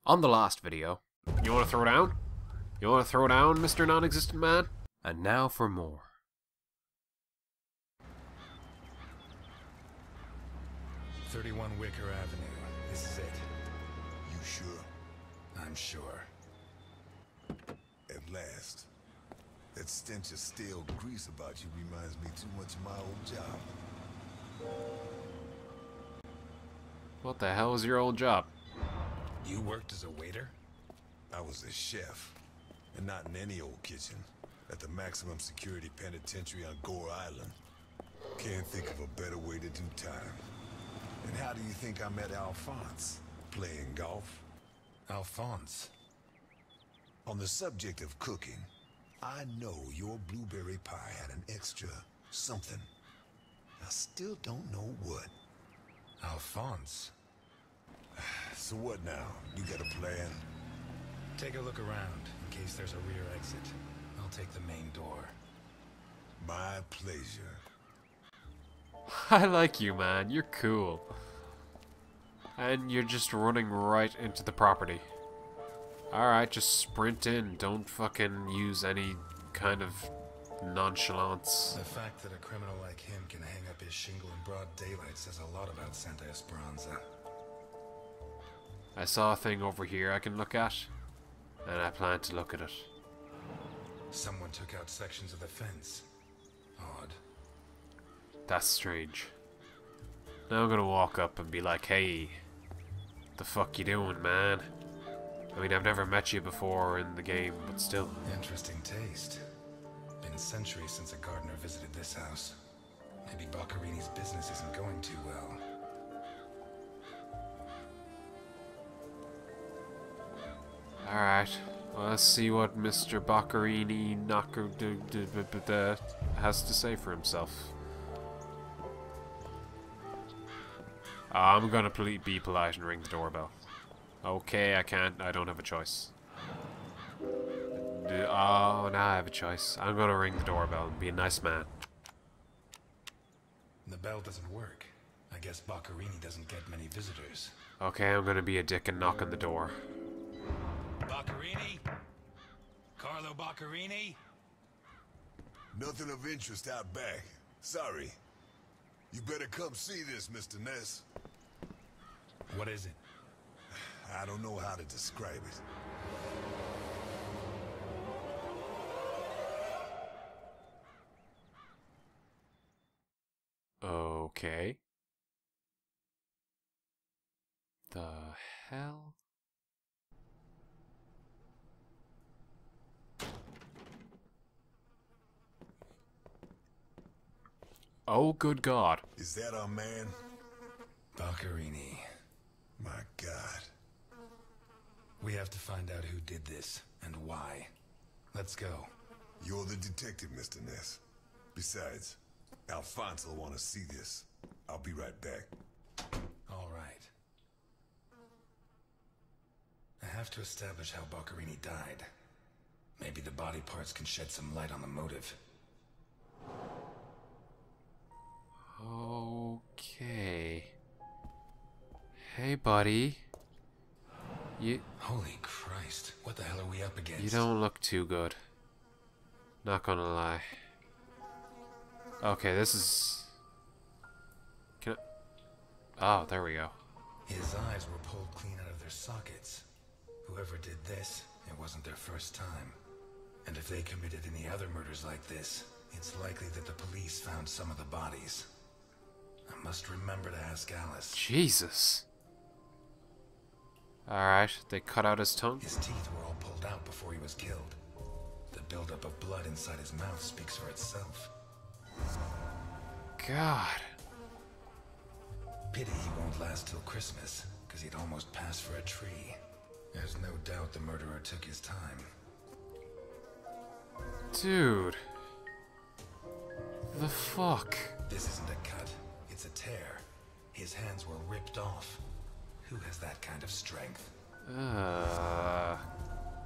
On the last video, you want to throw down? You want to throw down, Mr. Non-Existent Man? And now for more. "31 Wicker Avenue. This is it." You sure? I'm sure. At last. That stench of stale grease about you reminds me too much of my old job. What the hell was your old job? You worked as a waiter? I was a chef. And not in any old kitchen. At the maximum security penitentiary on Gore Island. Can't think of a better way to do time. And how do you think I met Alphonse? Playing golf? Alphonse? On the subject of cooking, I know your blueberry pie had an extra something. I still don't know what. Alphonse? So what now? You got a plan? Take a look around, in case there's a rear exit. I'll take the main door. My pleasure. I like you, man. You're cool. And you're just running right into the property. Alright, just sprint in. Don't fucking use any kind of nonchalance. The fact that a criminal like him can hang up his shingle in broad daylight says a lot about Santa Esperanza. I saw a thing over here I can look at, and I plan to look at it. Someone took out sections of the fence. Odd. That's strange. Now I'm gonna walk up and be like, hey, the fuck you doing, man? I mean, I've never met you before in the game, but still. Interesting taste. Been centuries since a gardener visited this house. Maybe Boccarini's business isn't going too well. Alright, well, let's see what Mr. Boccarini has to say for himself. I'm gonna be polite and ring the doorbell. Okay, I don't have a choice. Oh, now I have a choice. I'm gonna ring the doorbell and be a nice man. The bell doesn't work. I guess Boccarini doesn't get many visitors. Okay, I'm gonna be a dick and knock on the door. Boccarini? Carlo Boccarini? Nothing of interest out back. Sorry. You better come see this, Mr. Ness. What is it? I don't know how to describe it. Okay. The hell? Oh, good God. Is that our man? Boccarini. My God. We have to find out who did this, and why. Let's go. You're the detective, Mr. Ness. Besides, Alphonse will want to see this. I'll be right back. All right. I have to establish how Boccarini died. Maybe the body parts can shed some light on the motive. Okay. Hey, buddy. Holy Christ, what the hell are we up against? You don't look too good. Not gonna lie. Okay, this is... Oh, there we go. His eyes were pulled clean out of their sockets. Whoever did this, it wasn't their first time. And if they committed any other murders like this, it's likely that the police found some of the bodies. I must remember to ask Alice. Jesus. Alright, they cut out his tongue? His teeth were all pulled out before he was killed. The buildup of blood inside his mouth speaks for itself. God. Pity he won't last till Christmas, because he'd almost passed for a tree. There's no doubt the murderer took his time. Dude. The fuck? This isn't a cut, it's a tear. His hands were ripped off. Who has that kind of strength?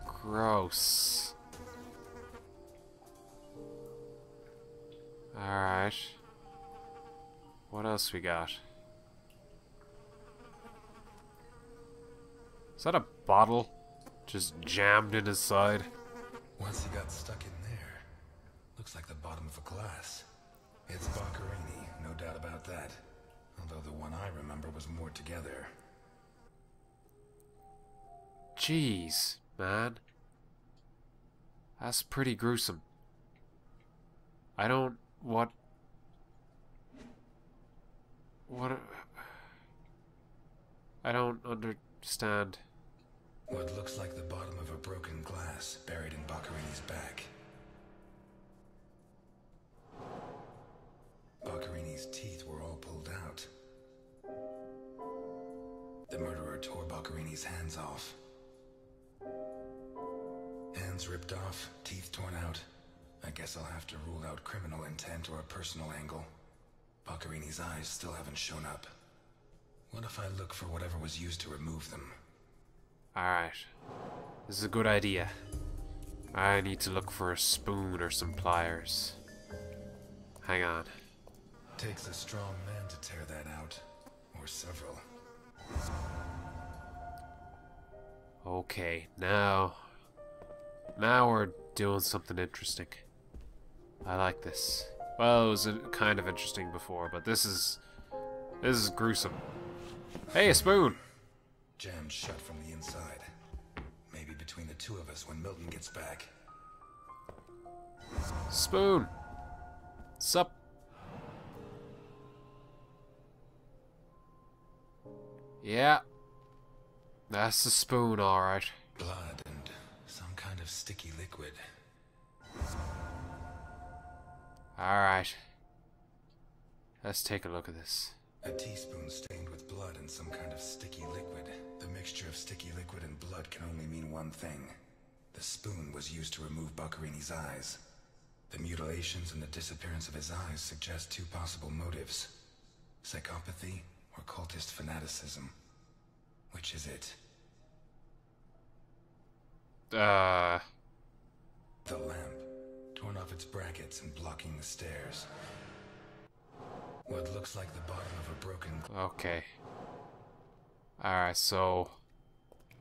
Gross. Alright. What else we got? Is that a bottle just jammed in his side? Once he got stuck in there, looks like the bottom of a glass. It's Boccherini, no doubt about that. Although the one I remember was more together. Jeez, man. That's pretty gruesome. I don't... What... I don't understand. What looks like the bottom of a broken glass buried in Boccherini's back. Boccherini's teeth were all pulled out. The murderer tore Boccherini's hands off. Hands ripped off, teeth torn out. I guess I'll have to rule out criminal intent or a personal angle. Boccherini's eyes still haven't shown up. What if I look for whatever was used to remove them? Alright. This is a good idea. I need to look for a spoon or some pliers. Hang on. Takes a strong man to tear that out. Or several. Okay, now we're doing something interesting. I like this. Well, it was kind of interesting before, but this is gruesome. Hey, a spoon! Jammed shut from the inside. Maybe between the two of us when Milton gets back. Spoon! Sup? Yeah. That's the spoon, alright. Blood and some kind of sticky liquid. Alright. Let's take a look at this. A teaspoon stained with blood and some kind of sticky liquid. The mixture of sticky liquid and blood can only mean one thing. The spoon was used to remove Boccherini's eyes. The mutilations and the disappearance of his eyes suggest two possible motives. Psychopathy or cultist fanaticism. Which is it? The lamp, torn off its brackets and blocking the stairs. What looks like the bottom of a broken... Okay. Alright, so...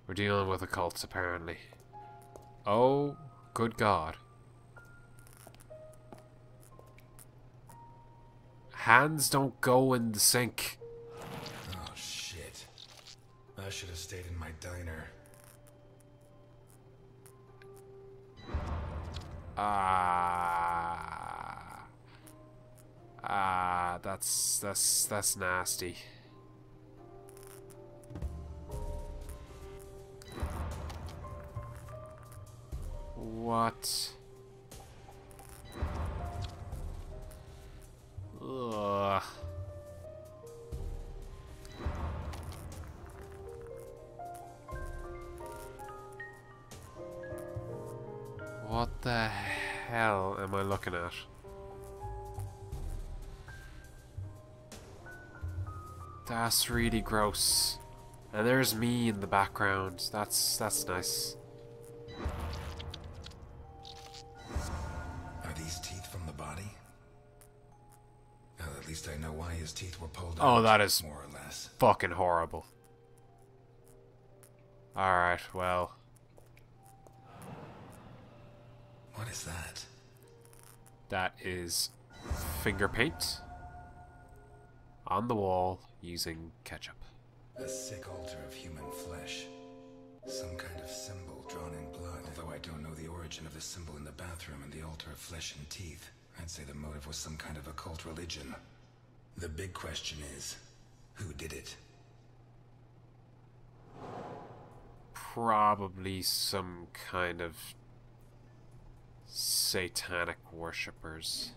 we're dealing with occults, apparently. Oh, good God. Hands don't go in the sink. Oh, shit. I should have stayed in my diner. That's nasty. What? Ugh. What the hell am I looking at? That's really gross. And there's me in the background. That's nice. Are these teeth from the body? Well, at least I know why his teeth were pulled out. Oh, that is more or less fucking horrible. Alright, well. What is that? That is finger paint on the wall using ketchup. A sick altar of human flesh. Some kind of symbol drawn in blood. Although I don't know the origin of the symbol in the bathroom and the altar of flesh and teeth, I'd say the motive was some kind of occult religion. The big question is, who did it? Probably some kind of satanic worshippers.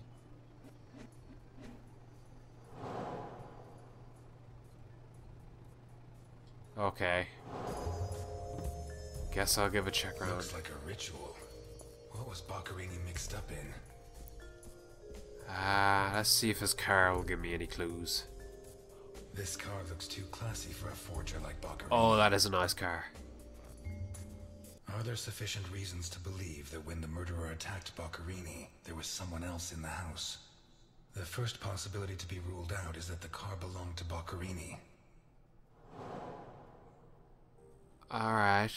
Okay. Guess I'll give a check round. Looks like a ritual. What was Boccherini mixed up in? Let's see if his car will give me any clues. This car looks too classy for a forger like Boccherini. Oh, that is a nice car. Are there sufficient reasons to believe that when the murderer attacked Boccherini, there was someone else in the house? The first possibility to be ruled out is that the car belonged to Boccherini. Alright.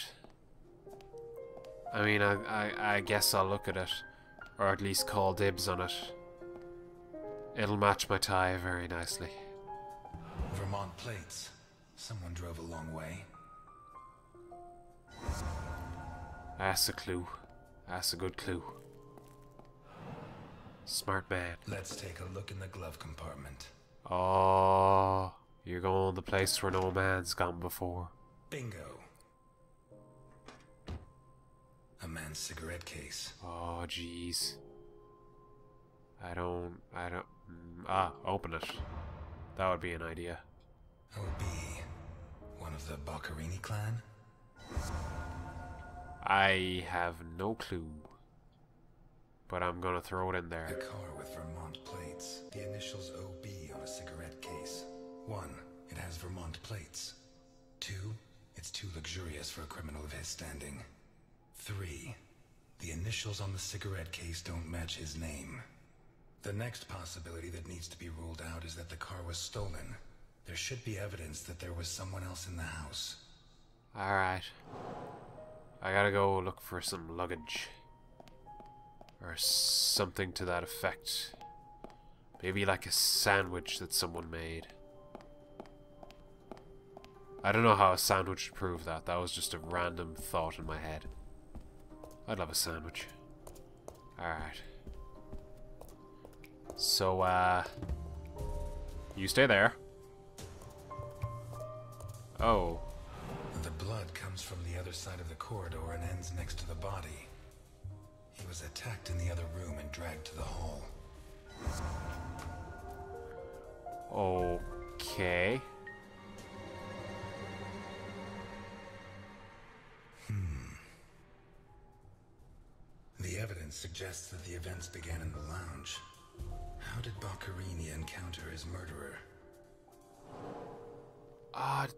I mean, I guess I'll look at it. Or at least call dibs on it. It'll match my tie very nicely. Vermont plates. Someone drove a long way. That's a clue. That's a good clue. Smart man. Let's take a look in the glove compartment. Oh, you're going the place where no man's gone before. Bingo. A man's cigarette case. Oh, jeez. I don't... open it. That would be an idea. OB. One of the Boccherini clan? I have no clue. But I'm gonna throw it in there. A car with Vermont plates. The initials OB on a cigarette case. 1. It has Vermont plates. 2. It's too luxurious for a criminal of his standing. 3. The initials on the cigarette case don't match his name. The next possibility that needs to be ruled out is that the car was stolen. There should be evidence that there was someone else in the house. Alright. I gotta go look for some luggage. Or something to that effect. Maybe like a sandwich that someone made. I don't know how a sandwich would prove that. That was just a random thought in my head. I'd love a sandwich. Alright. So, you stay there. Oh. The blood comes from the other side of the corridor and ends next to the body. He was attacked in the other room and dragged to the hall. Okay. The evidence suggests that the events began in the lounge. How did Boccherini encounter his murderer?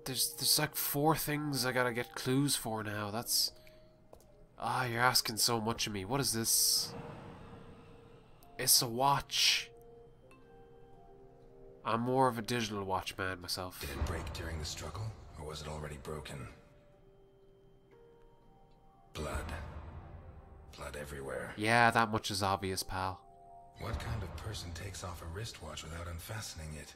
There's like 4 things I gotta get clues for now. That's... you're asking so much of me. What is this? It's a watch. I'm more of a digital watch man myself. Did it break during the struggle, or was it already broken? Blood. Blood everywhere. Yeah, that much is obvious, pal. What kind of person takes off a wristwatch without unfastening it?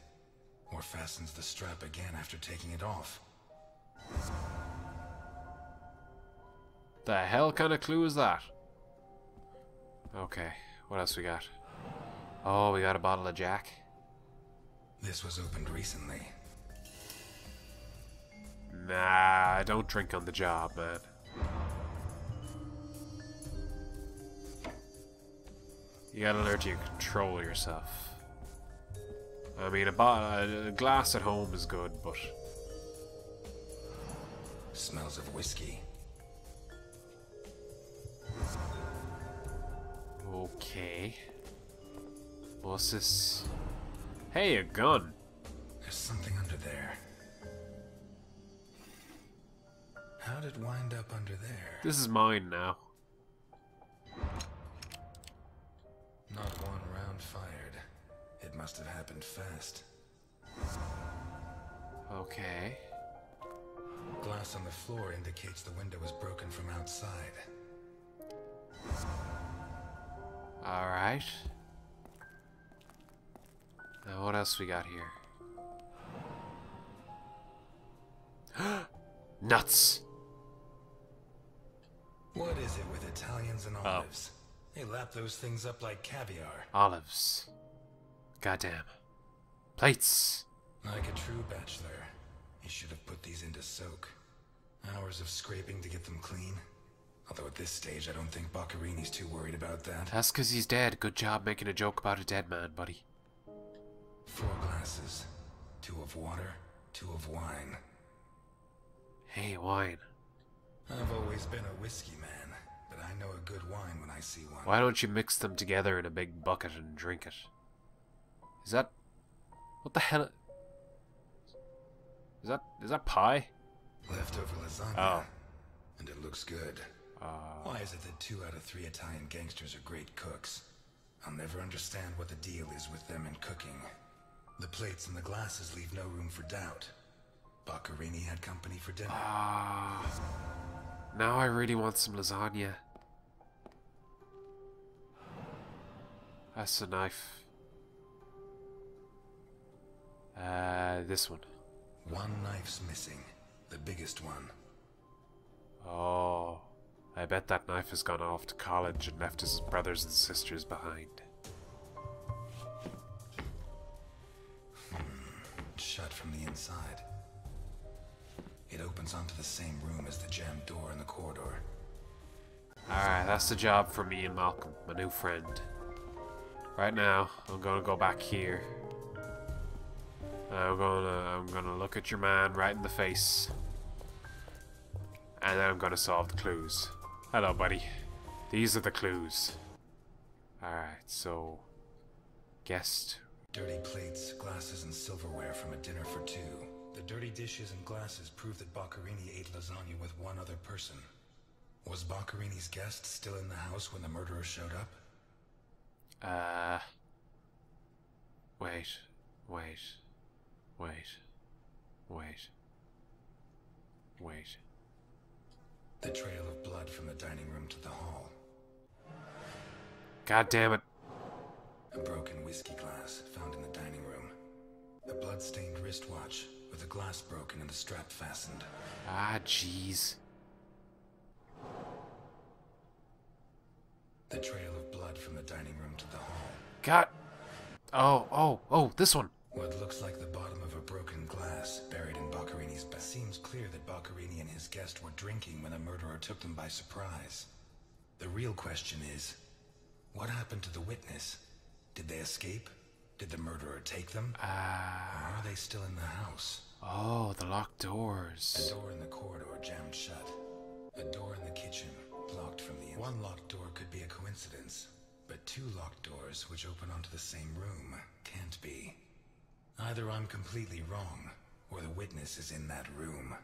Or fastens the strap again after taking it off? The hell kind of clue is that? Okay, what else we got? Oh, we got a bottle of Jack. This was opened recently. Nah, I don't drink on the job, man. You gotta learn to control yourself. I mean, a glass at home is good, but... Smells of whiskey. Okay. What's this? Hey, a gun. There's something under there. How did it wind up under there? This is mine now. Not one round fired. It must have happened fast. Okay. Glass on the floor indicates the window was broken from outside. Alright. Now what else we got here? Nuts! What is it with Italians and olives? They lap those things up like caviar. Olives. Goddamn. Plates. Like a true bachelor, he should have put these into soak. Hours of scraping to get them clean. Although at this stage, I don't think Boccherini's too worried about that. That's because he's dead. Good job making a joke about a dead man, buddy. 4 glasses. 2 of water, 2 of wine. Hey, wine. I've always been a whiskey man, but I know a good wine when I see one. Why don't you mix them together in a big bucket and drink it? Is that... What the hell... Is that pie? Leftover lasagna. Oh. And it looks good. Why is it that 2 out of 3 Italian gangsters are great cooks? I'll never understand what the deal is with them in cooking. The plates and the glasses leave no room for doubt. Boccherini had company for dinner. Ah, now I really want some lasagna. That's a knife. This one. One knife's missing. The biggest one. Oh, I bet that knife has gone off to college and left his brothers and sisters behind. Shut from the inside. It opens onto the same room as the jammed door in the corridor. Alright, that's the job for me and Malcolm, my new friend. Right now, I'm gonna go back here. I'm gonna look at your man right in the face. And then I'm gonna solve the clues. Hello, buddy. These are the clues. Alright, so... guest. Dirty plates, glasses, and silverware from a dinner for two. The dirty dishes and glasses prove that Boccherini ate lasagna with one other person. Was Boccherini's guest still in the house when the murderer showed up? Wait. The trail of blood from the dining room to the hall. God damn it. A broken whiskey glass found in the dining room. A blood-stained wristwatch with the glass broken and the strap fastened. Ah, jeez. The trail of blood from the dining room to the hall. God. Oh, this one. What looks like the bottom of a broken glass buried in Boccherini's bed. Seems clear that Boccherini and his guest were drinking when the murderer took them by surprise. The real question is, what happened to the witness? Did they escape? Did the murderer take them? Or are they still in the house? Oh, the locked doors. A door in the corridor jammed shut. A door in the kitchen locked from the inside. One locked door could be a coincidence, but two locked doors which open onto the same room can't be. Either I'm completely wrong, or the witness is in that room.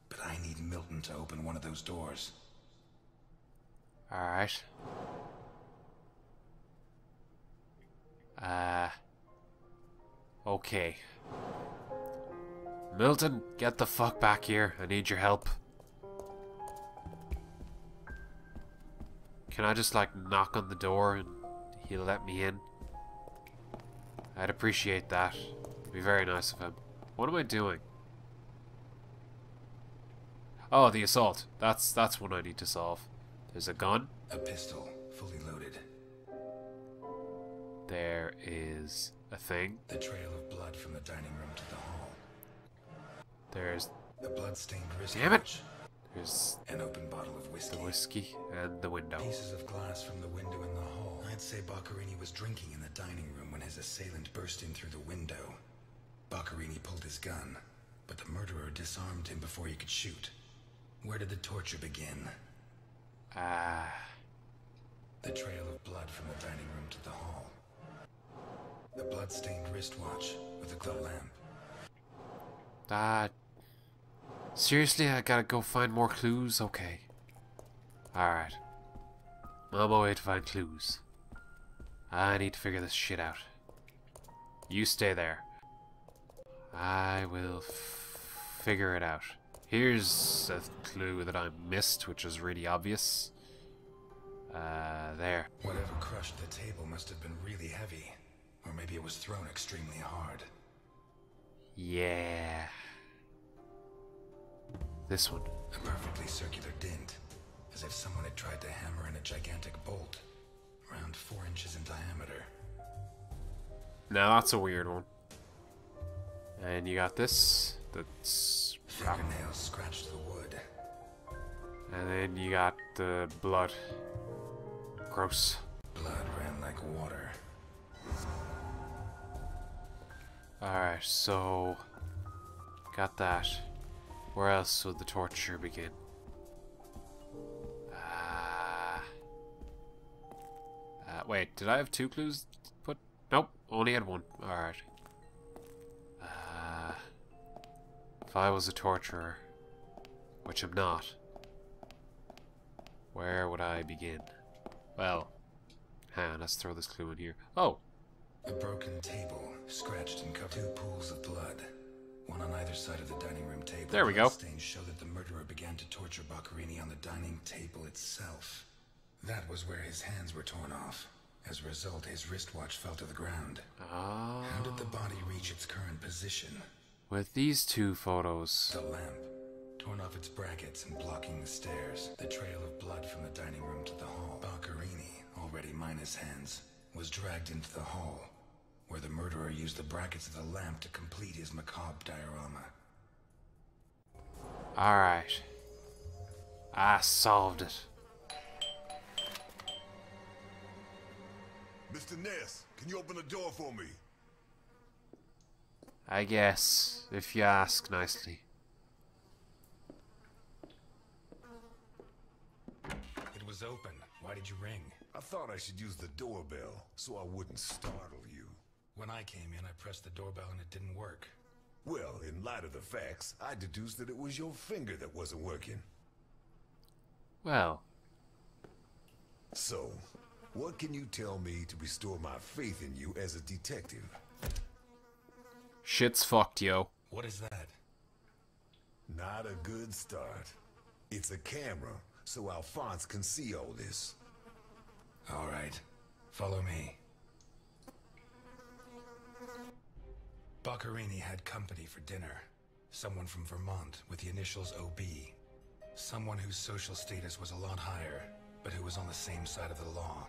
But I need Milton to open one of those doors. Alright. Okay. Milton, get the fuck back here. I need your help. Can I just, like, knock on the door and he'll let me in? I'd appreciate that. It'd be very nice of him. What am I doing? Oh, the assault. That's what I need to solve. There's a gun. A pistol, fully loaded. There is a thing. The trail of blood from the dining room to the hall. There's A blood-stained wristwatch. Damn it! There's An open bottle of whiskey. the whiskey and the window. Pieces of glass from the window in the hall. I'd say Boccherini was drinking in the dining room when his assailant burst in through the window. Boccherini pulled his gun, but the murderer disarmed him before he could shoot. Where did the torture begin? The trail of blood from the dining room to the hall. The blood-stained wristwatch with a glow lamp. Seriously, I gotta go find more clues? Okay. Alright. I'm on my way to find clues. I need to figure this shit out. You stay there. I will figure it out. Here's a clue that I missed, which is really obvious. There. Whatever crushed the table must have been really heavy. Or maybe it was thrown extremely hard. Yeah. This one. A perfectly circular dent, as if someone had tried to hammer in a gigantic bolt, around 4 inches in diameter. Now that's a weird one. And you got this. That's... Fingernails scratched the wood. And then you got the blood. Gross. Blood ran like water. Alright, so... got that. Where else would the torture begin? Wait, did I have 2 clues put? Nope, only had 1. Alright. If I was a torturer, which I'm not, where would I begin? Well, hang on, let's throw this clue in here. Oh! A broken table, scratched and covered. 2 pools of blood. one on either side of the dining room table. There we go. Stains show that the murderer began to torture Boccherini on the dining table itself. That was where his hands were torn off. As a result, his wristwatch fell to the ground. Oh. How did the body reach its current position? With these two photos. The lamp, torn off its brackets and blocking the stairs. The trail of blood from the dining room to the hall. Boccherini, already minus hands, was dragged into the hall, where the murderer used the brackets of the lamp to complete his macabre diorama. Alright. I solved it. Mr. Ness, can you open the door for me? I guess, if you ask nicely. It was open. Why did you ring? I thought I should use the doorbell so I wouldn't startle you. When I came in, I pressed the doorbell and it didn't work. Well, in light of the facts, I deduced that it was your finger that wasn't working. Well. So, what can you tell me to restore my faith in you as a detective? Shit's fucked, yo. What is that? Not a good start. It's a camera, so Alphonse can see all this. All right. Follow me. Boccherini had company for dinner. Someone from Vermont with the initials OB. Someone whose social status was a lot higher, but who was on the same side of the law.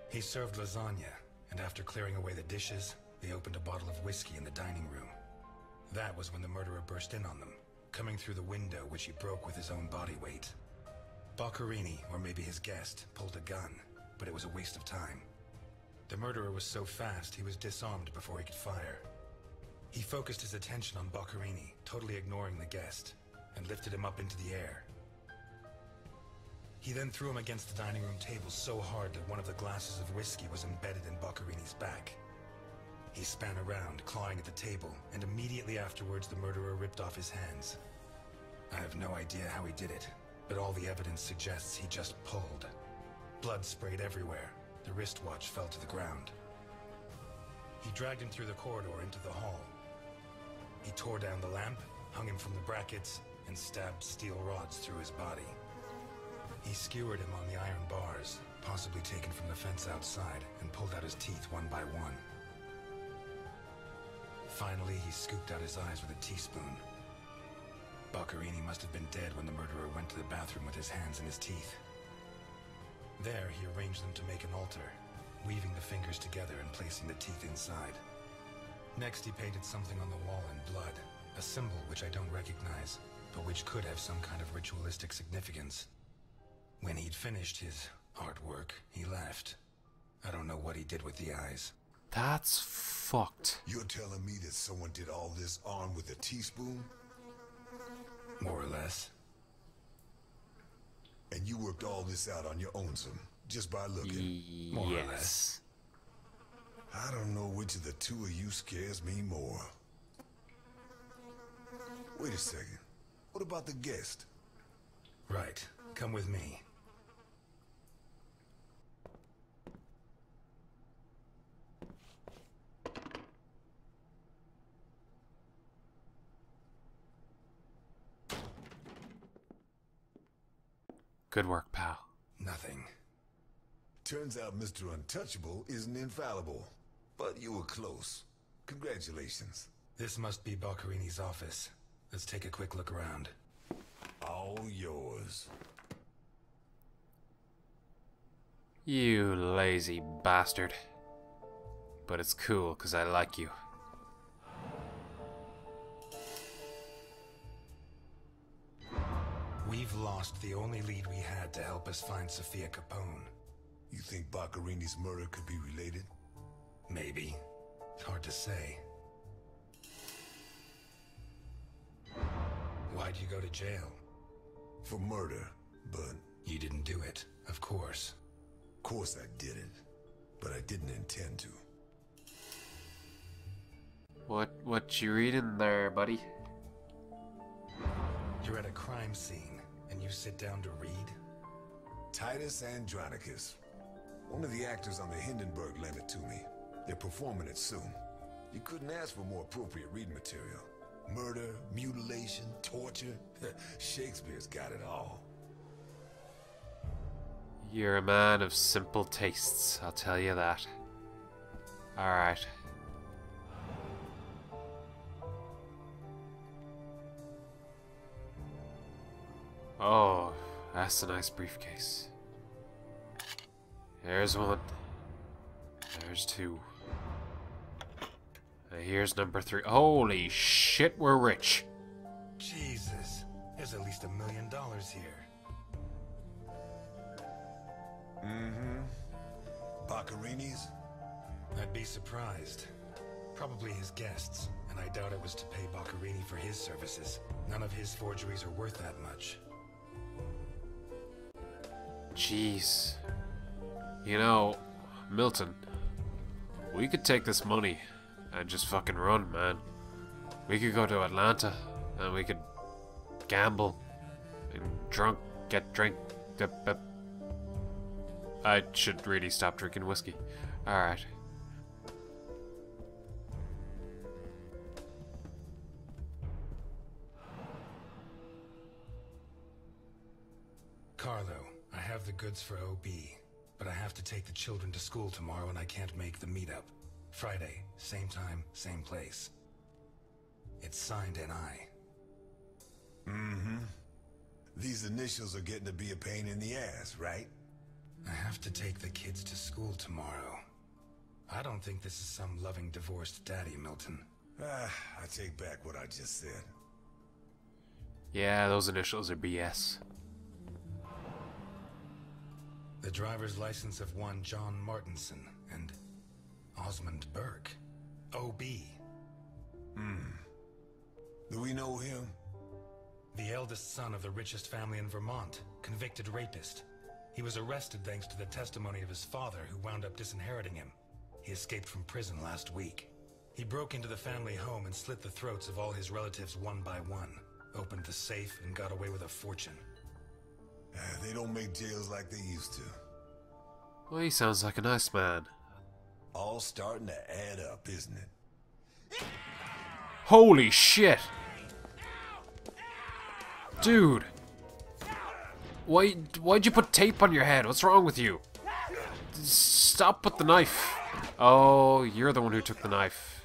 He served lasagna, and after clearing away the dishes, they opened a bottle of whiskey in the dining room. That was when the murderer burst in on them, coming through the window which he broke with his own body weight. Boccherini, or maybe his guest, pulled a gun, but it was a waste of time. The murderer was so fast he was disarmed before he could fire. He focused his attention on Boccherini, totally ignoring the guest, and lifted him up into the air. He then threw him against the dining room table so hard that one of the glasses of whiskey was embedded in Boccherini's back. He span around, clawing at the table, and immediately afterwards the murderer ripped off his hands. I have no idea how he did it, but all the evidence suggests he just pulled. Blood sprayed everywhere. The wristwatch fell to the ground. He dragged him through the corridor into the hall. He tore down the lamp, hung him from the brackets, and stabbed steel rods through his body. He skewered him on the iron bars, possibly taken from the fence outside, and pulled out his teeth one by one. Finally, he scooped out his eyes with a teaspoon. Boccherini must have been dead when the murderer went to the bathroom with his hands in his teeth. There, he arranged them to make an altar, weaving the fingers together and placing the teeth inside. Next, he painted something on the wall in blood, a symbol which I don't recognize, but which could have some kind of ritualistic significance. When he'd finished his artwork, he left. I don't know what he did with the eyes. That's fucked. You're telling me that someone did all this armed with a teaspoon? More or less. And you worked all this out on your own, just by looking? More or Yes. less. I don't know which of the two of you scares me more. Wait a second. What about the guest? Right. Come with me. Good work, pal. Nothing. Turns out Mr. Untouchable isn't infallible. But you were close. Congratulations. This must be Boccherini's office. Let's take a quick look around. All yours. You lazy bastard. But it's cool, 'cause I like you. We've lost the only lead we had to help us find Sophia Capone. You think Boccherini's murder could be related? Maybe. It's hard to say. Why'd you go to jail? For murder, but... You didn't do it, of course. Of course I did it. But I didn't intend to. What you reading there, buddy? You're at a crime scene, and you sit down to read? Titus Andronicus. One of the actors on the Hindenburg lent it to me. They're performing it soon. You couldn't ask for more appropriate reading material. Murder, mutilation, torture. Shakespeare's got it all. You're a man of simple tastes, I'll tell you that. Alright. Oh, that's a nice briefcase. There's one. There's two. And here's number 3. Holy shit, we're rich. Jesus, there's at least $1 million here. Mm-hmm. Baccarini's? I'd be surprised. Probably his guests, and I doubt it was to pay Baccarini for his services. None of his forgeries are worth that much. Jeez. You know, Milton, we could take this money and just fucking run, man. We could go to Atlanta and we could gamble and get drink. I should really stop drinking whiskey. Alright. Carlo, I have the goods for OB, but I have to take the children to school tomorrow and I can't make the meetup. Friday, same time, same place. It's signed NI. Mm-hmm. These initials are getting to be a pain in the ass, right? I have to take the kids to school tomorrow. I don't think this is some loving divorced daddy, Milton. I take back what I just said. Yeah, those initials are BS. The driver's license of one John Martinson and Osmond Burke. OB. Do we know him? The eldest son of the richest family in Vermont, convicted rapist. He was arrested thanks to the testimony of his father, who wound up disinheriting him. He escaped from prison last week. He broke into the family home and slit the throats of all his relatives one by one, opened the safe, and got away with a fortune. They don't make jails like they used to. Well, he sounds like a nice man. All starting to add up, isn't it? Holy shit! Dude! Why'd you put tape on your head? What's wrong with you? Stop with the knife. Oh, you're the one who took the knife.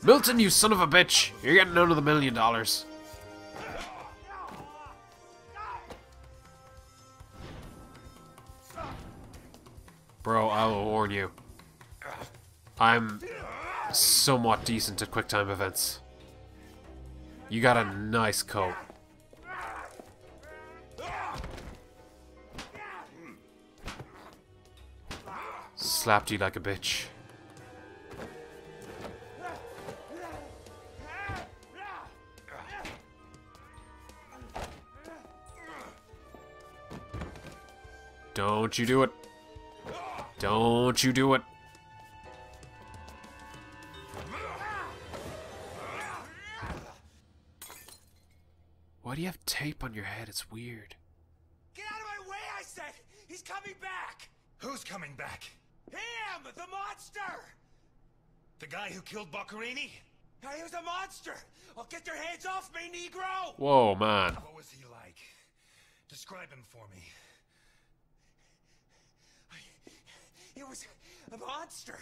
Milton, you son of a bitch! You're getting none of the $1 million. Bro, I will warn you. I'm somewhat decent at quick time events. You got a nice coat. Slapped you like a bitch. Don't you do it. Don't you do it. Why do you have tape on your head? It's weird. Get out of my way, I said! He's coming back! Who's coming back? Him! The monster! The guy who killed Baccarini? He was a monster! Oh, get your hands off me, Negro! Whoa, man. What was he like? Describe him for me. He was a monster.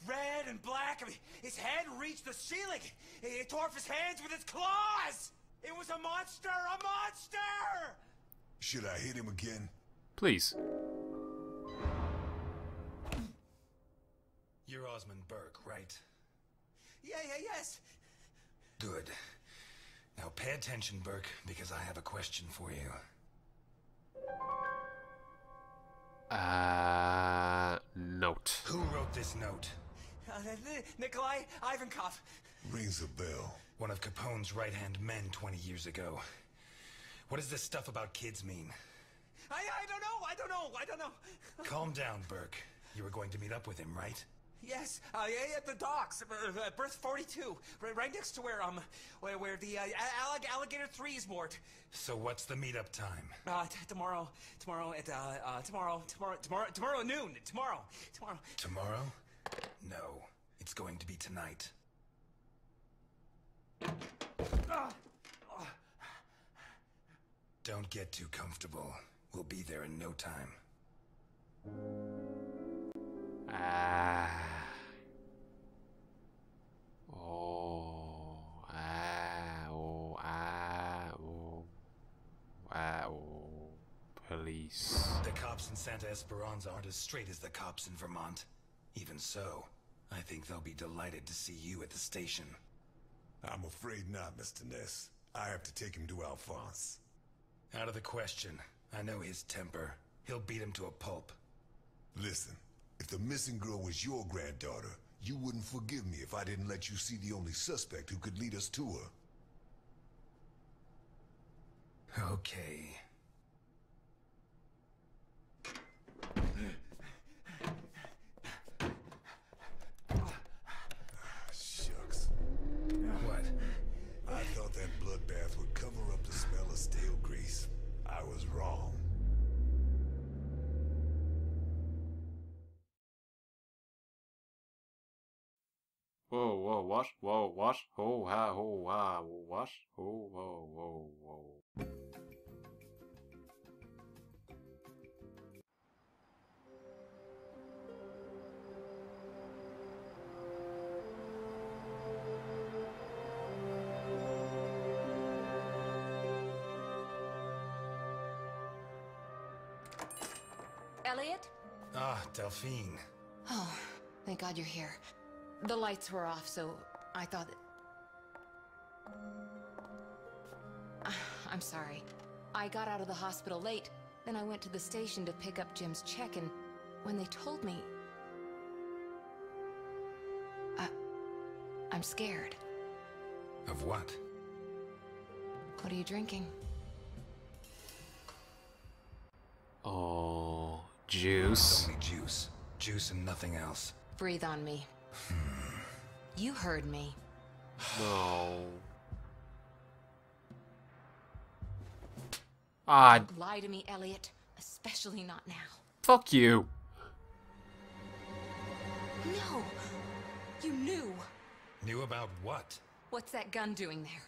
Red and black. I mean, his head reached the ceiling. He tore off his hands with his claws! It was a monster! A monster! Should I hit him again? Please. You're Osmond Burke, right? Yes. Good. Now pay attention, Burke, because I have a question for you. Note. Who wrote this note? Nikolai Ivankov. Rings a bell. One of Capone's right-hand men 20 years ago. What does this stuff about kids mean? I don't know. Calm down, Burke. You were going to meet up with him, right? Yes, at the docks, berth 42, right next to where the alligator 3 is moored. So what's the meetup time? Tomorrow at noon. Tomorrow. Tomorrow? No, it's going to be tonight. Don't get too comfortable. We'll be there in no time. Ah. Oh. Ah. Oh. Ah. Oh. Ah. Oh. Police. The cops in Santa Esperanza aren't as straight as the cops in Vermont. Even so, I think they'll be delighted to see you at the station. I'm afraid not, Mr. Ness. I have to take him to Alphonse. Out of the question. I know his temper. He'll beat him to a pulp. Listen, if the missing girl was your granddaughter, you wouldn't forgive me if I didn't let you see the only suspect who could lead us to her. Okay. Shucks. What? I thought that bloodbath would cover up the smell of stale grease. I was wrong. Whoa, whoa, what? Whoa, what? Oh, ha, oh, ha, what? Oh, whoa, whoa, whoa. Elliot? Ah, Delphine. Oh, thank God you're here. The lights were off, so I thought that... I'm sorry. I got out of the hospital late, then I went to the station to pick up Jim's check, and when they told me... I'm scared. Of what? What are you drinking? Oh, juice. Only juice. Juice and nothing else. Breathe on me. You heard me. No. Ah, Lie to me, Elliot. Especially not now. fuck you. No! You knew! Knew about what? What's that gun doing there?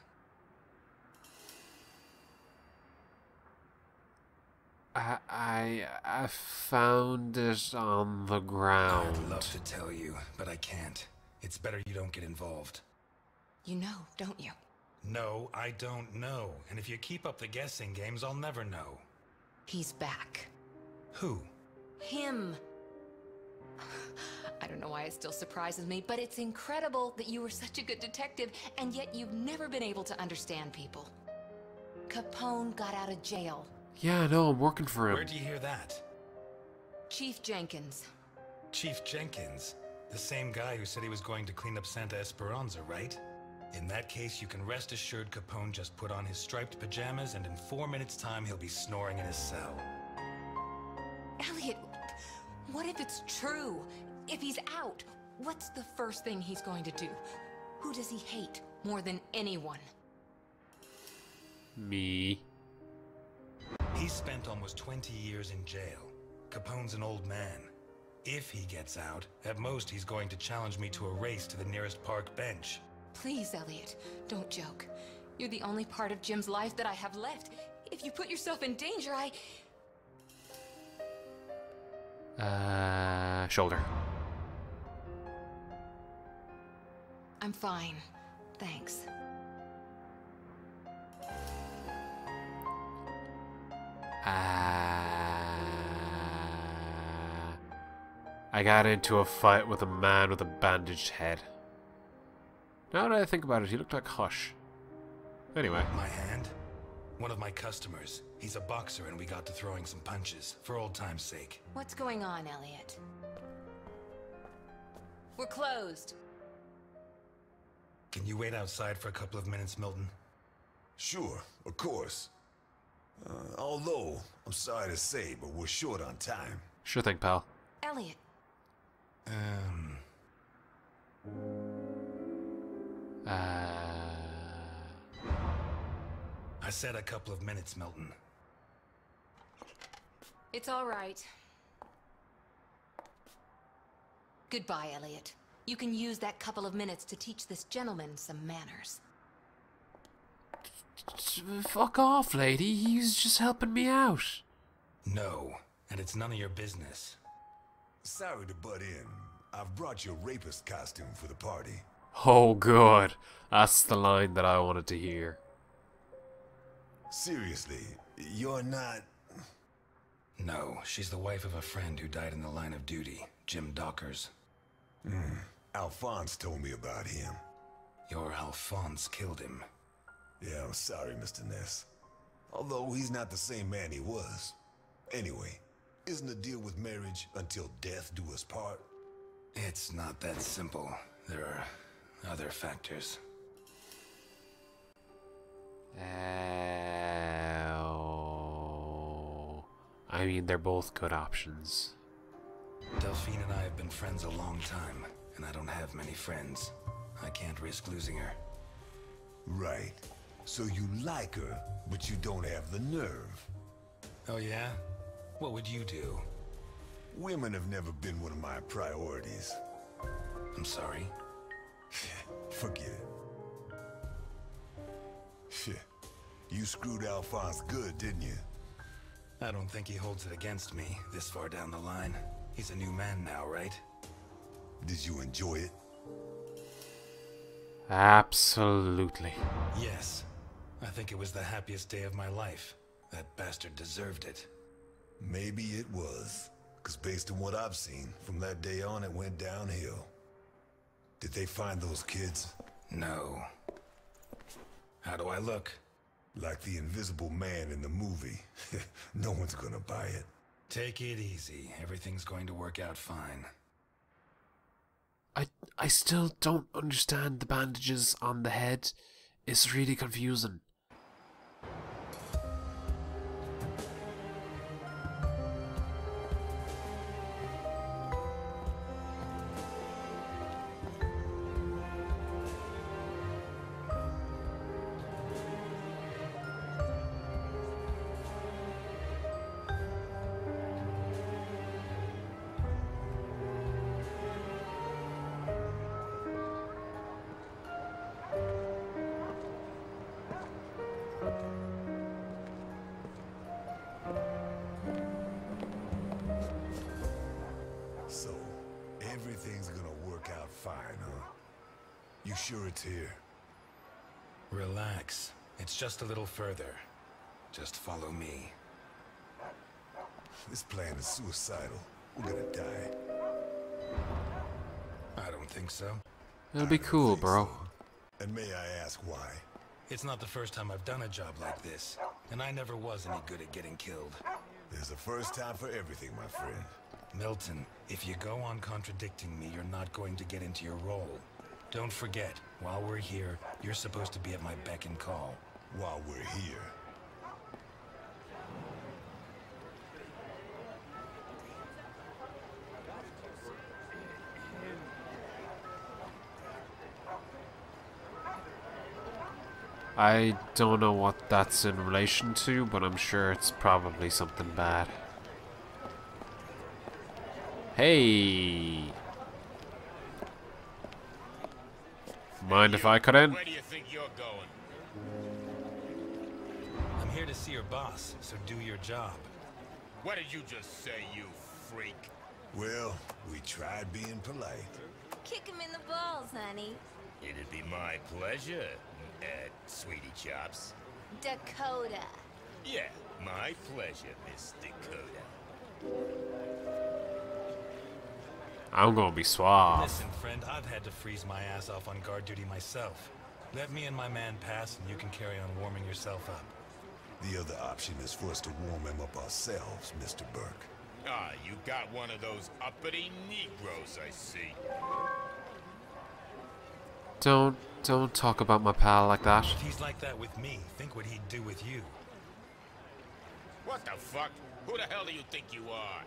I found it on the I'd ground. love to tell you, but I can't. It's better you don't get involved. You know, don't you? No, I don't know. And if you keep up the guessing games, I'll never know. He's back. Who? Him! I don't know why it still surprises me, but it's incredible that you were such a good detective, and yet you've never been able to understand people. Capone got out of jail. Yeah, no, I'm working for him. Where'd you hear that? Chief Jenkins. Chief Jenkins. The same guy who said he was going to clean up Santa Esperanza, right? In that case, you can rest assured Capone just put on his striped pajamas, and in 4 minutes' time, he'll be snoring in his cell. Elliot, what if it's true? If he's out, what's the first thing he's going to do? Who does he hate more than anyone? Me. He spent almost 20 years in jail. Capone's an old man. If he gets out, at most he's going to challenge me to a race to the nearest park bench. Please, Elliot, don't joke. You're the only part of Jim's life that I have left. If you put yourself in danger, Shoulder. I'm fine. Thanks. I got into a fight with a man with a bandaged head. Now that I think about it, he looked like Hush. Anyway. My hand? One of my customers. He's a boxer and we got to throwing some punches, for old time's sake. What's going on, Elliot? We're closed. Can you wait outside for a couple of minutes, Milton? Sure, of course. Although, I'm sorry to say, but we're short on time. Sure thing, pal. Elliot. I said a couple of minutes, Milton. It's all right. Goodbye, Elliot. You can use that couple of minutes to teach this gentleman some manners. Fuck off, lady. He's just helping me out. No, and it's none of your business. Sorry to butt in. I've brought your rapist costume for the party. Oh, good. That's the line that I wanted to hear. Seriously, you're not... No, she's the wife of a friend who died in the line of duty, Jim Dockers. Alphonse told me about him. Your Alphonse killed him. Yeah, I'm sorry, Mr. Ness. Although he's not the same man he was. Anyway, isn't the deal with marriage until death do us part? It's not that simple. There are other factors. I mean, they're both good options. Delphine and I have been friends a long time, and I don't have many friends. I can't risk losing her. Right. So you like her, but you don't have the nerve. Oh yeah? What would you do? Women have never been one of my priorities. I'm sorry. Forget it. Shit. You screwed Alphonse good, didn't you? I don't think he holds it against me this far down the line. He's a new man now, right? Did you enjoy it? Absolutely. Yes. I think it was the happiest day of my life. That bastard deserved it. Maybe it was. Because based on what I've seen, from that day on it went downhill. Did they find those kids? No. How do I look? Like the invisible man in the movie. No one's gonna buy it. Take it easy. Everything's going to work out fine. I still don't understand the bandages on the head. It's really confusing. So, everything's gonna work out fine, huh? You sure it's here? Relax. It's just a little further. Just follow me. This plan is suicidal. We're gonna die. I don't think so. It'll be cool, bro. And may I ask why? It's not the first time I've done a job like this, and I never was any good at getting killed. There's a first time for everything, my friend. Milton, if you go on contradicting me, you're not going to get into your role. Don't forget, while we're here, you're supposed to be at my beck and call. While we're here. I don't know what that's in relation to, but I'm sure it's probably something bad. Hey! Mind if I cut in? Where do you think you're going? I'm here to see your boss, so do your job. What did you just say, you freak? Well, we tried being polite. Kick him in the balls, honey. It'd be my pleasure, Sweetie Chops. Dakota. Yeah, my pleasure, Miss Dakota. I'm gonna be suave. Listen, friend, I've had to freeze my ass off on guard duty myself. Let me and my man pass, and you can carry on warming yourself up. The other option is for us to warm him up ourselves, Mr. Burke. Ah, you got one of those uppity Negroes, I see. Don't talk about my pal like that. If he's like that with me, think what he'd do with you. What the fuck? Who the hell do you think you are?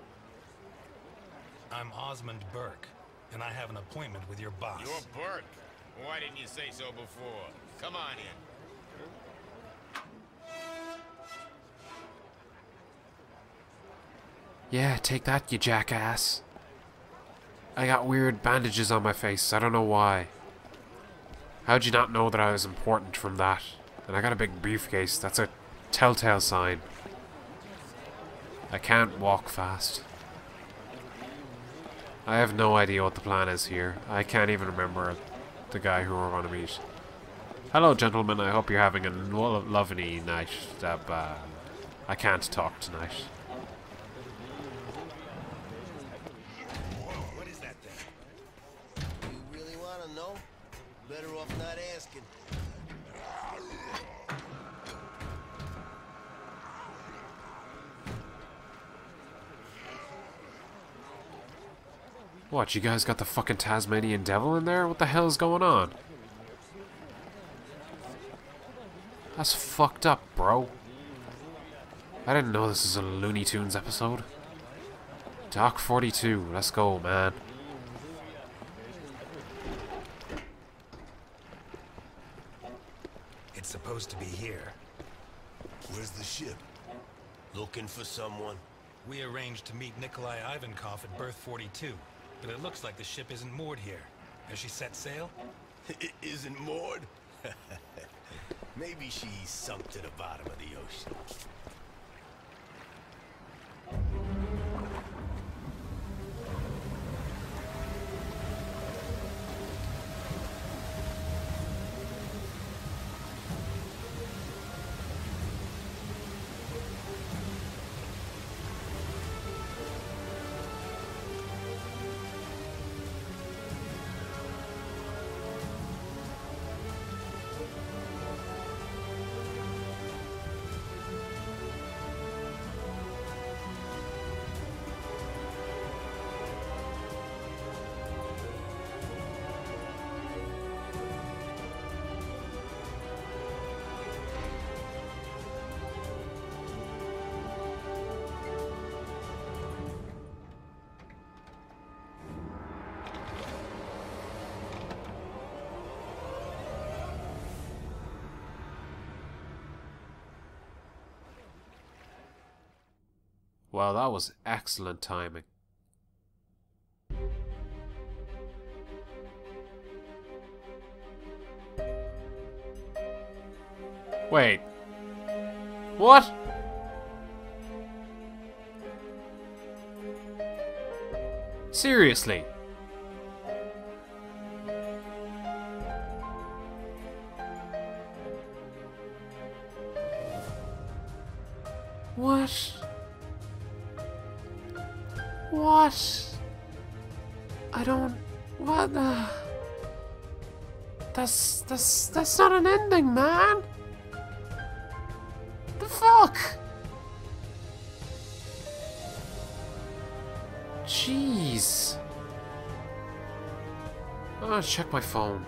I'm Osmond Burke, and I have an appointment with your boss. You're Burke. Why didn't you say so before? Come on in. Yeah, take that, you jackass. I got weird bandages on my face. I don't know why. How'd you not know that I was important from that? And I got a big briefcase. That's a telltale sign. I can't walk fast. I have no idea what the plan is here. I can't even remember the guy who we're going to meet. Hello, gentlemen. I hope you're having a lovely night. I can't talk tonight. What is that thing? You really want to know? Better off not asking. What, you guys got the fucking Tasmanian devil in there? What the hell is going on? That's fucked up, bro. I didn't know this is a Looney Tunes episode. Doc 42, let's go, man. It's supposed to be here. Where's the ship? Looking for someone? We arranged to meet Nikolai Ivankov at berth 42, but it looks like the ship isn't moored here. Has she set sail? It isn't moored? Maybe she sunk to the bottom of the ocean. Wow, that was excellent timing. Wait. What? Seriously? What? What? I don't... What the... That's not an ending, man! The fuck? Jeez. I'm gonna check my phone.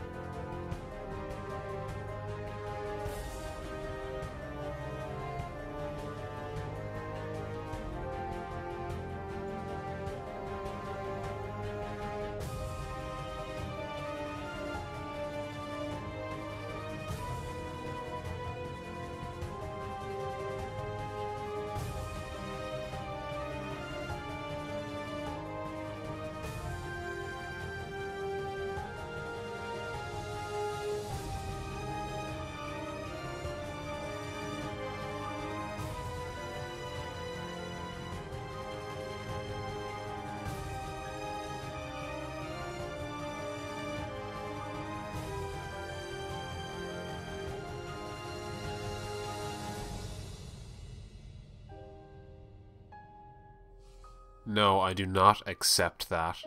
No, I do not accept that.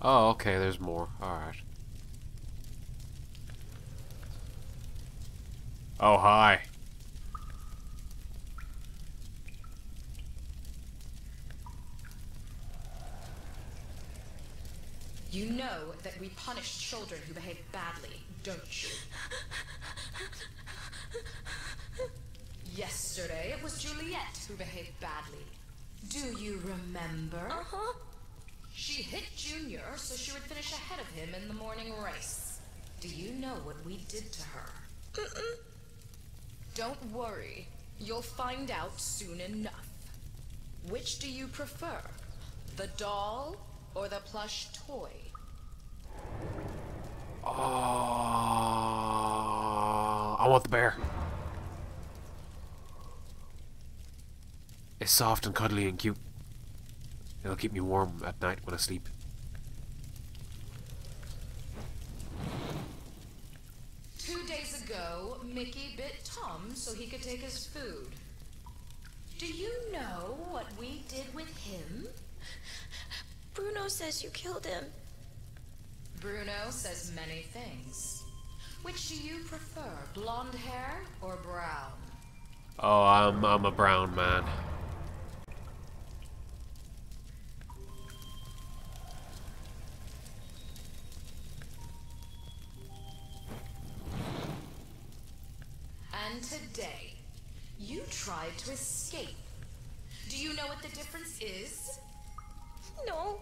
Oh, okay, there's more. Alright. Oh, hi. You know that we punish children who behave badly, don't you? Yesterday, it was Juliet who behaved badly. Do you remember? Uh-huh. She hit Junior so she would finish ahead of him in the morning race. Do you know what we did to her? Don't worry. You'll find out soon enough. Which do you prefer? The doll or the plush toy? Oh, I want the bear. It's soft and cuddly and cute. It'll keep me warm at night when I sleep. Ago, Mickey bit Tom so he could take his food. Do you know what we did with him? Bruno says you killed him. Bruno says many things. Which do you prefer, blonde hair or brown? Oh, I'm a brown man. And today, you tried to escape. Do you know what the difference is? No.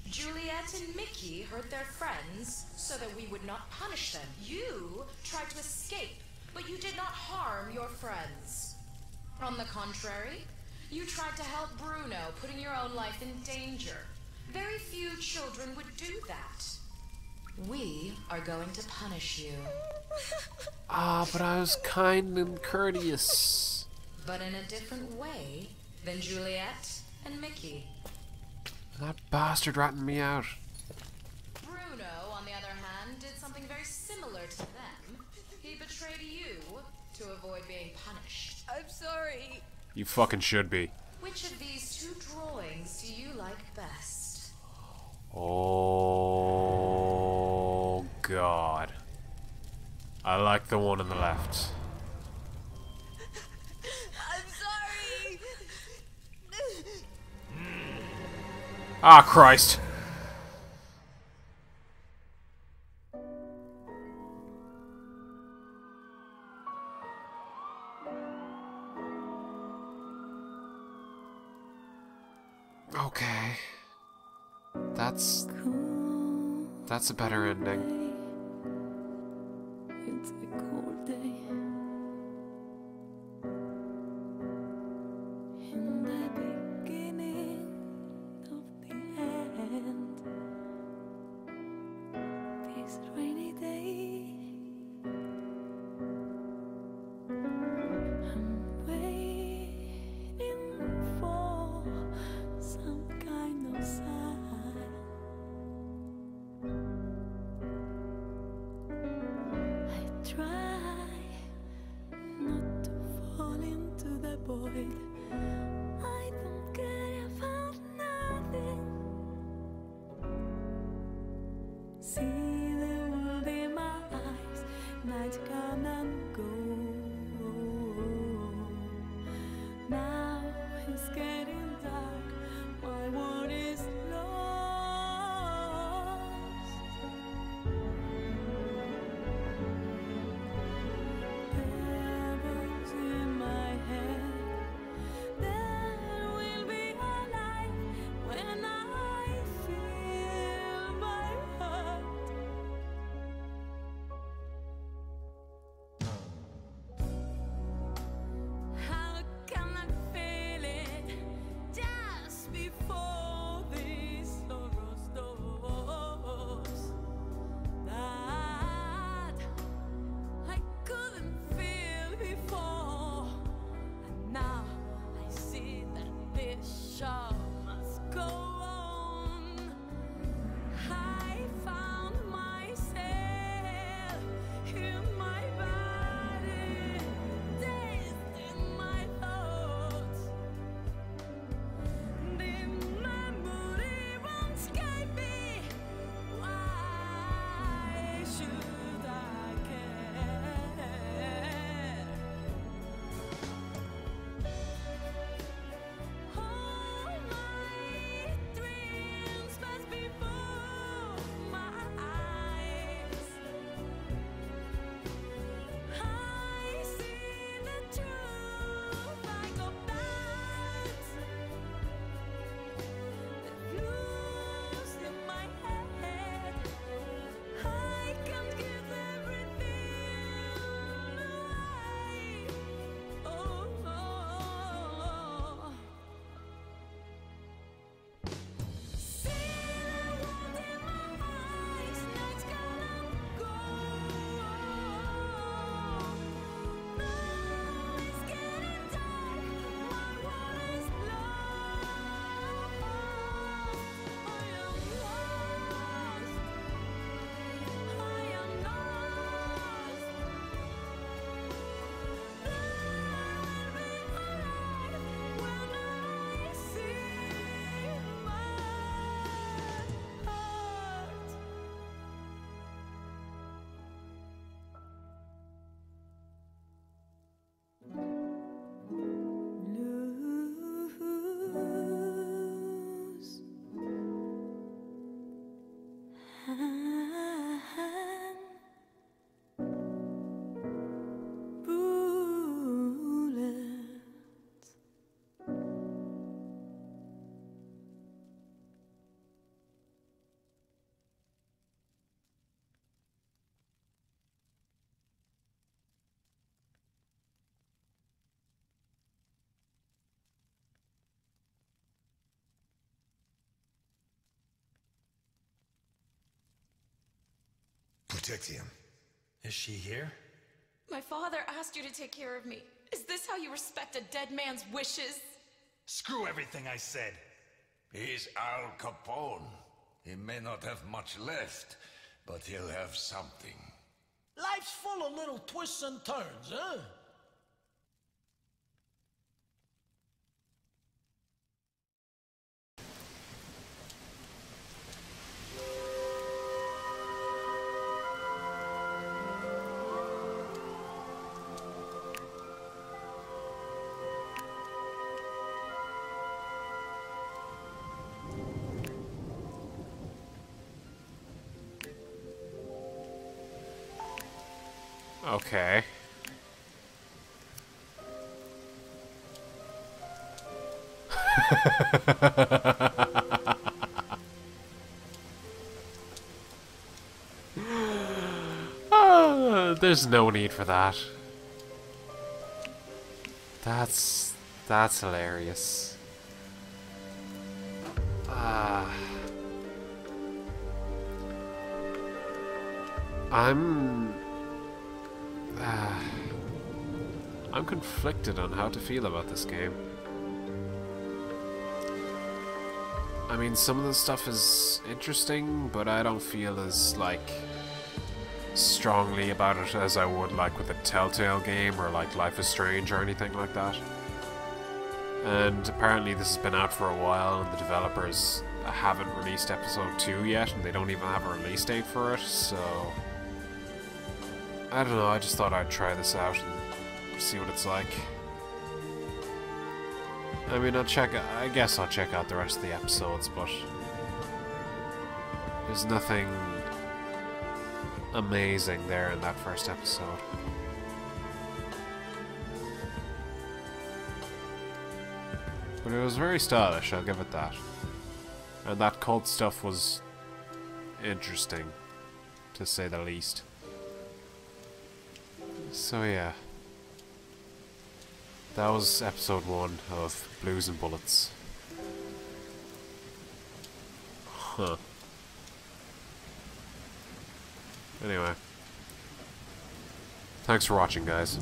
Juliet and Mickey hurt their friends so that we would not punish them. You tried to escape, but you did not harm your friends. On the contrary, you tried to help Bruno, putting your own life in danger. Very few children would do that. We are going to punish you. Ah, but I was kind and courteous. But in a different way than Juliet and Mickey. That bastard ratted me out. Bruno, on the other hand, did something very similar to them. He betrayed you to avoid being punished. I'm sorry. You fucking should be. Which of these two drawings do you like best? Oh, God. I like the one on the left. I'm sorry. Ah, Christ. Okay. That's a better ending. It's a cold day. In the beginning of the end, this rainy day, I'm waiting for some kind of sign. I try not to fall into the void. I don't care about nothing. See the world in my eyes. Nights come and go. Now it's getting dark. My world is lost. Devils in my head. There will be a light when I feel my heart. How can I feel it just before this sorrow stops? That I couldn't feel before, and now I see that this show must go on. I found myself in my body, dazed in my thoughts. The memory won't escape me. Why should I care? All my protect him. Is she here? My father asked you to take care of me. Is this how you respect a dead man's wishes? Screw everything I said. He's Al Capone. He may not have much left, but he'll have something. Life's full of little twists and turns, huh? Okay. There's no need for that. That's hilarious. I'm conflicted on how to feel about this game. I mean, some of the stuff is interesting, but I don't feel as, like, strongly about it as I would, like, with a Telltale game or, like, Life is Strange or anything like that. And apparently this has been out for a while, and the developers haven't released episode 2 yet, and they don't even have a release date for it, so... I don't know, I just thought I'd try this out and see what it's like. I mean, I guess I'll check out the rest of the episodes, but there's nothing amazing there in that first episode. But it was very stylish, I'll give it that. And that cult stuff was interesting, to say the least. So yeah. That was episode 1 of Blues and Bullets. Huh. Anyway. Thanks for watching, guys.